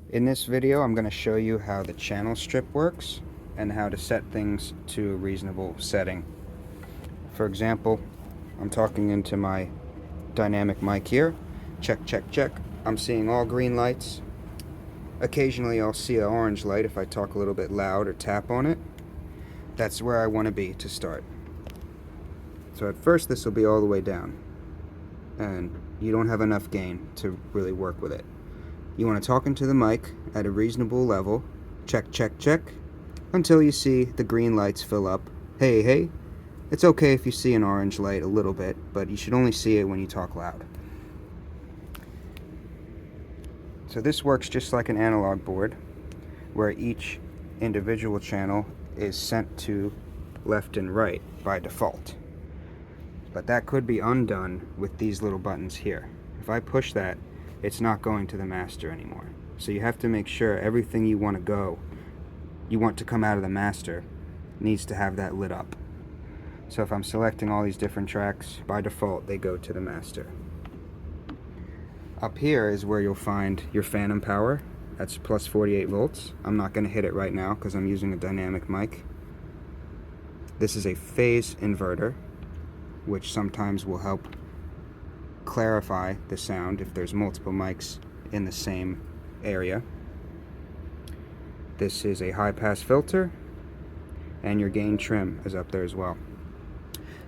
In this video, I'm going to show you how the channel strip works and how to set things to a reasonable setting. For example, I'm talking into my dynamic mic here. Check, check, check. I'm seeing all green lights. Occasionally I'll see an orange light if I talk a little bit loud or tap on it. That's where I want to be to start. So at first this will be all the way down, and you don't have enough gain to really work with it. You want to talk into the mic at a reasonable level, check, check, check, until you see the green lights fill up. Hey, hey, it's okay if you see an orange light a little bit, but you should only see it when you talk loud. So this works just like an analog board, where each individual channel is sent to left and right by default. But that could be undone with these little buttons here. If I push that, it's not going to the master anymore. So you have to make sure everything you want to come out of the master, needs to have that lit up. So if I'm selecting all these different tracks, by default they go to the master. Up here is where you'll find your phantom power. That's plus 48 volts. I'm not going to hit it right now because I'm using a dynamic mic. This is a phase inverter, which sometimes will help clarify the sound if there's multiple mics in the same area. This is a high pass filter, and your gain trim is up there as well.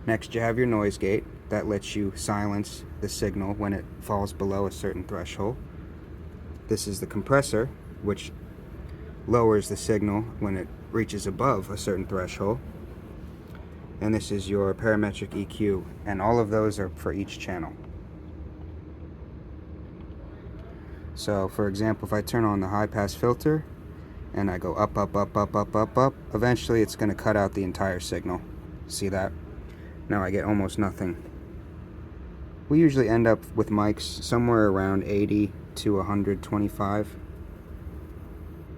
Next you have your noise gate. That lets you silence the signal when it falls below a certain threshold. This is the compressor, which lowers the signal when it reaches above a certain threshold. And this is your parametric EQ, and all of those are for each channel. So for example, if I turn on the high pass filter and I go up, up, up, up, up, up, up, eventually it's going to cut out the entire signal. See that? Now I get almost nothing. We usually end up with mics somewhere around 80 to 125.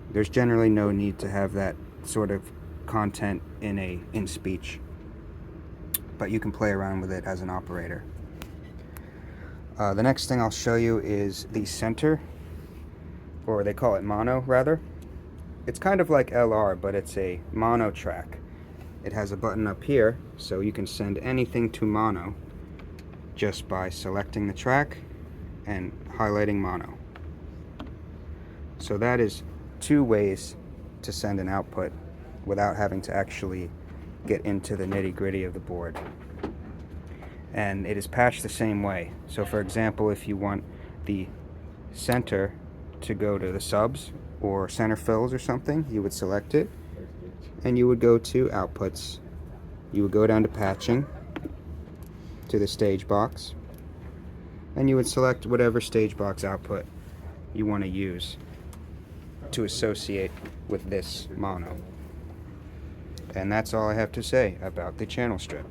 There's generally no need to have that sort of content in speech, but you can play around with it as an operator. The next thing I'll show you is the center, or they call it mono rather. It's kind of like LR, but it's a mono track. It has a button up here, so you can send anything to mono just by selecting the track and highlighting mono. So that is two ways to send an output without having to actually get into the nitty-gritty of the board. And it is patched the same way. So for example, if you want the center to go to the subs or center fills or something, you would select it and you would go to outputs. You would go down to patching to the stage box, and you would select whatever stage box output you want to use to associate with this mono. And that's all I have to say about the channel strip.